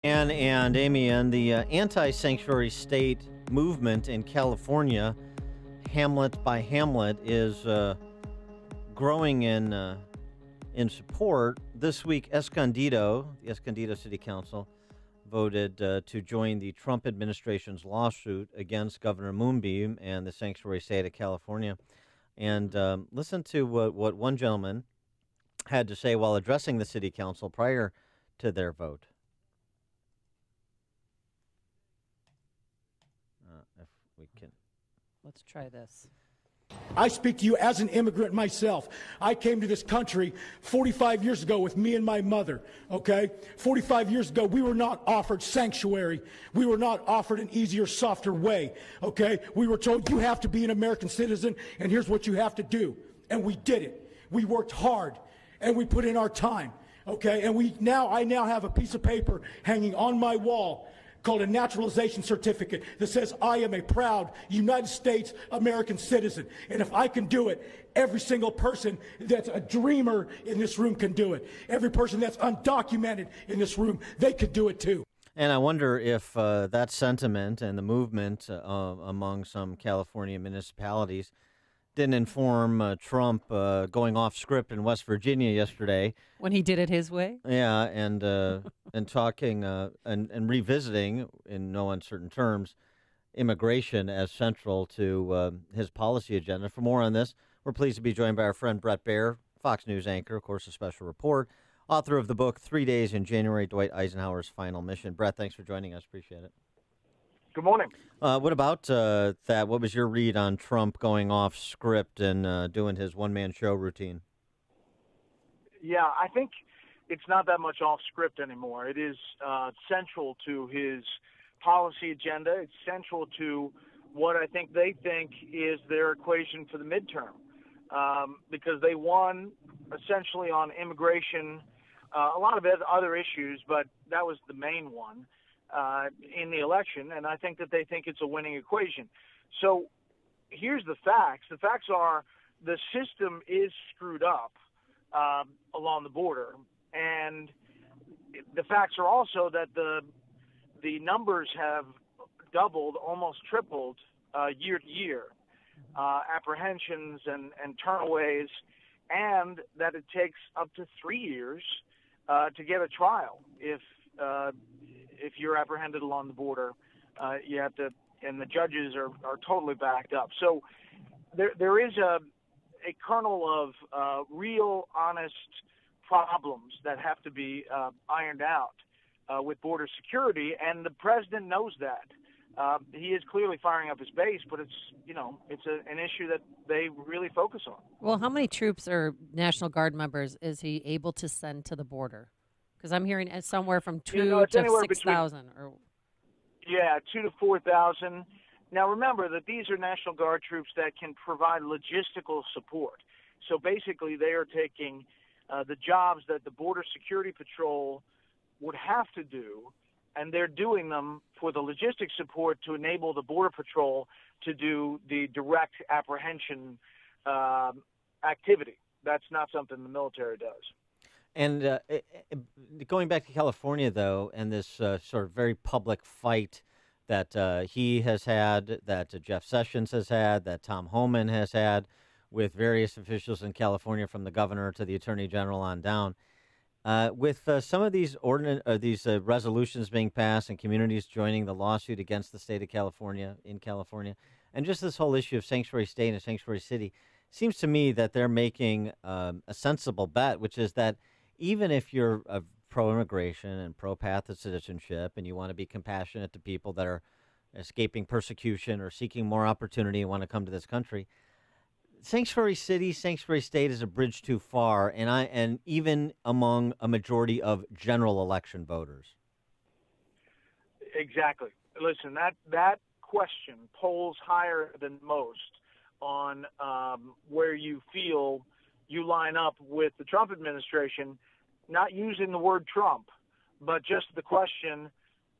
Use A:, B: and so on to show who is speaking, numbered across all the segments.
A: And Amy, and the anti-sanctuary state movement in California, hamlet by hamlet, is growing in support. This week, the Escondido City Council, voted to join the Trump administration's lawsuit against Governor Moonbeam and the sanctuary state of California. And listen to what one gentleman had to say while addressing the city council prior to their vote. If we can.
B: Let's try this.
C: I speak to you as an immigrant myself. I came to this country 45 years ago with me and my mother, okay? 45 years ago, we were not offered sanctuary. We were not offered an easier, softer way, okay? We were told you have to be an American citizen, and here's what you have to do. And we did it. We worked hard, and we put in our time, okay? And I now have a piece of paper hanging on my wall called a naturalization certificate that says I am a proud United States American citizen. And if I can do it, every single person that's a dreamer in this room can do it. Every person that's undocumented in this room, they could do it too.
A: And I wonder if that sentiment and the movement among some California municipalities didn't inform Trump going off script in West Virginia yesterday
B: when he did it his way.
A: Yeah, and talking and revisiting in no uncertain terms immigration as central to his policy agenda. For more on this, we're pleased to be joined by our friend Bret Baier, Fox News anchor, of course, a special report, author of the book 3 Days in January: Dwight Eisenhower's Final Mission. Bret, thanks for joining us. Appreciate it.
D: Good morning.
A: What about that? What was your read on Trump going off script and doing his one-man show routine?
D: Yeah, I think it's not that much off script anymore. It is central to his policy agenda. It's central to what I think they think is their equation for the midterm, because they won essentially on immigration, a lot of other issues, but that was the main one. In the election, and I think that they think it's a winning equation. So here's the facts. The facts are the system is screwed up along the border, and the facts are also that the numbers have doubled, almost tripled year to year, apprehensions and turnaways, and that it takes up to 3 years to get a trial if you're apprehended along the border. You have to, and the judges are totally backed up. So there is a kernel of real, honest problems that have to be ironed out with border security, and the president knows that. He is clearly firing up his base, but it's an issue that they really focus on.
B: Well, how many troops or National Guard members is he able to send to the border? Because I'm hearing somewhere from 2 to 6,000.
D: Yeah, 2 to 4,000. Now, remember that these are National Guard troops that can provide logistical support. So basically, they are taking the jobs that the Border Security Patrol would have to do, and they're doing them for the logistic support to enable the Border Patrol to do the direct apprehension activity. That's not something the military does.
A: And going back to California, though, and this sort of very public fight that he has had, that Jeff Sessions has had, that Tom Homan has had with various officials in California, from the governor to the attorney general on down, with some of these resolutions being passed and communities joining the lawsuit against the state of California, and just this whole issue of sanctuary state and sanctuary city, seems to me that they're making a sensible bet, which is that even if you're pro-immigration and pro-path to citizenship and you want to be compassionate to people that are escaping persecution or seeking more opportunity and want to come to this country, sanctuary city, sanctuary state is a bridge too far, and even among a majority of general election voters.
D: Exactly. Listen, that question polls higher than most on where you feel you line up with the Trump administration, not using the word Trump, but just the question,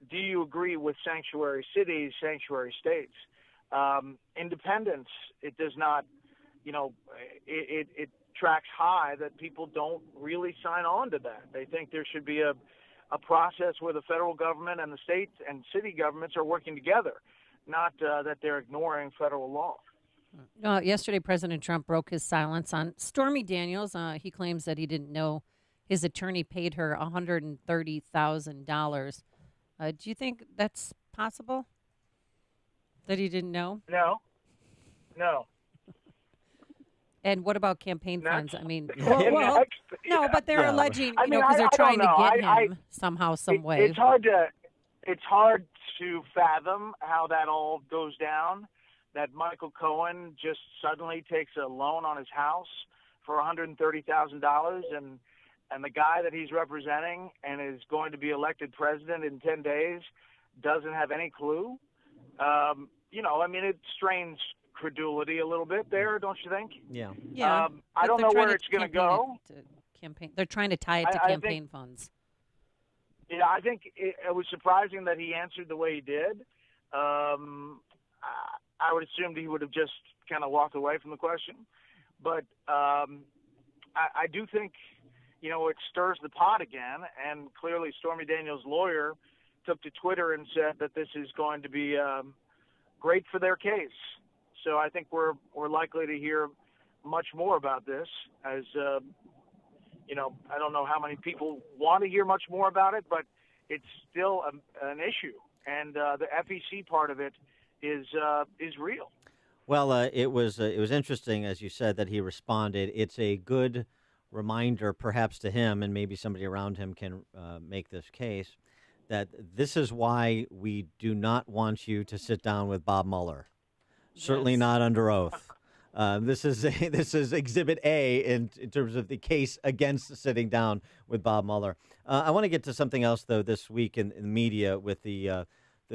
D: do you agree with sanctuary cities, sanctuary states? Independence, it does not, it tracks high that people don't really sign on to that. They think there should be a a process where the federal government and the state and city governments are working together, not that they're ignoring federal law.
B: Yesterday, President Trump broke his silence on Stormy Daniels. He claims that he didn't know his attorney paid her $130,000. Do you think that's possible? That he didn't know?
D: No.
B: And what about campaign funds? I mean,
D: no,
B: but they're alleging, because they're trying to get him somehow, some way.
D: It's hard to fathom how that all goes down. That Michael Cohen just suddenly takes a loan on his house for $130,000, and the guy that he's representing and is going to be elected president in 10 days doesn't have any clue. It strains credulity a little bit there, don't you think?
B: Yeah.
D: I don't know where it's going to go.
B: They're trying to tie it to campaign funds.
D: Yeah, I think it was surprising that he answered the way he did. I would assume he would have just kind of walked away from the question. But I do think, it stirs the pot again. And clearly Stormy Daniels' lawyer took to Twitter and said that this is going to be great for their case. So I think we're likely to hear much more about this as, I don't know how many people want to hear much more about it, but it's still an issue. And the FEC part of it is real.
A: Well, it was interesting, as you said, that he responded. It's a good reminder, perhaps to him, and maybe somebody around him can make this case, that this is why we do not want you to sit down with Bob Mueller. Certainly not under oath. This is Exhibit A in terms of the case against sitting down with Bob Mueller. I want to get to something else, though, this week in the media with the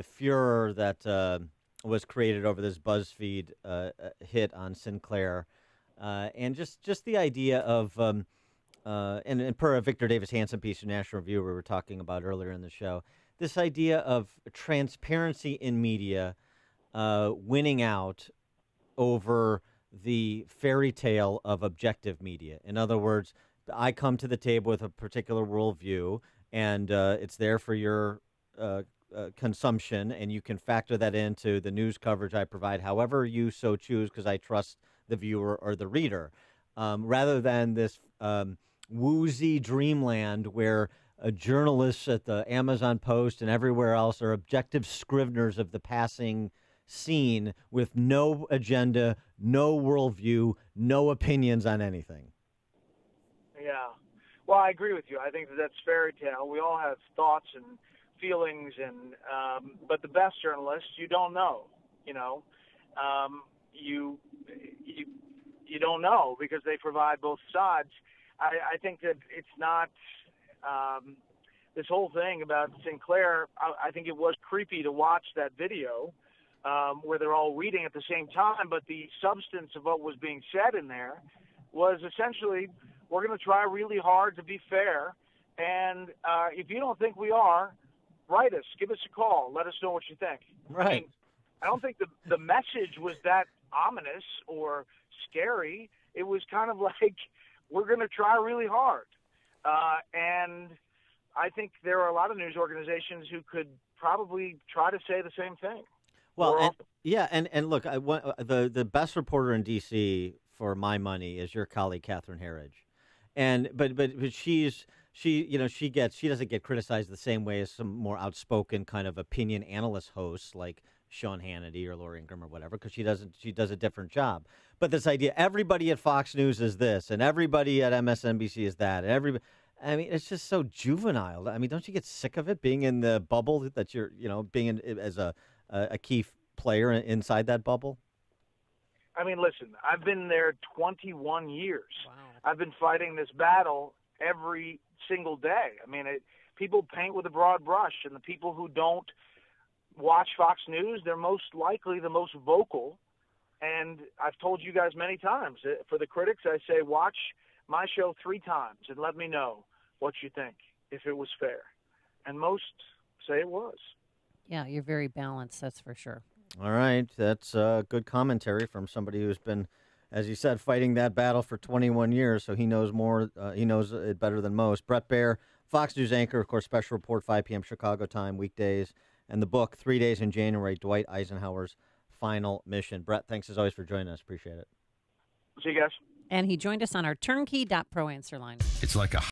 A: furor that was created over this BuzzFeed hit on Sinclair, and just the idea of and per a Victor Davis Hanson piece in National Review we were talking about earlier in the show, this idea of transparency in media winning out over the fairy tale of objective media. In other words, I come to the table with a particular worldview, and it's there for your consumption, and you can factor that into the news coverage I provide, however you so choose, because I trust the viewer or the reader, rather than this woozy dreamland where journalists at the Amazon Post and everywhere else are objective scriveners of the passing scene with no agenda, no worldview, no opinions on anything.
D: Yeah. Well, I agree with you. I think that's fairy tale. We all have thoughts and feelings, and but the best journalists, you don't know. You don't know because they provide both sides. I think that it's not this whole thing about Sinclair. I think it was creepy to watch that video where they're all reading at the same time, but the substance of what was being said in there was essentially, we're going to try really hard to be fair, and if you don't think we are, write us, give us a call, let us know what you think.
A: Right.
D: I mean, I don't think the message was that ominous or scary. It was kind of like, we're going to try really hard. And I think there are a lot of news organizations who could probably try to say the same thing.
A: Well, and look, the best reporter in D.C. for my money is your colleague Catherine Herridge, and but she doesn't get criticized the same way as some more outspoken kind of opinion analyst hosts like Sean Hannity or Laura Ingraham or whatever, because she does a different job. But this idea, everybody at Fox News is this, and everybody at MSNBC is that, and everybody. I mean, it's just so juvenile. I mean, don't you get sick of it being in the bubble that you're, being in, as a key player inside that bubble?
D: I mean, listen, I've been there 21 years.
B: Wow.
D: I've been fighting this battle every single day. I mean, people paint with a broad brush, and the people who don't watch Fox News, they're most likely the most vocal. And I've told you guys many times, for the critics, I say, watch my show 3 times and let me know what you think, if it was fair. And most say it was.
B: Yeah, you're very balanced, that's for sure.
A: All right, that's good commentary from somebody who's been, as you said, fighting that battle for 21 years, so he knows more. He knows it better than most. Bret Baier, Fox News anchor, of course, special report, 5 p.m. Chicago time, weekdays, and the book, 3 Days in January, Dwight Eisenhower's Final Mission. Bret, thanks as always for joining us. Appreciate it.
D: See you guys.
B: And he joined us on our turnkey.pro answer line.
E: It's like a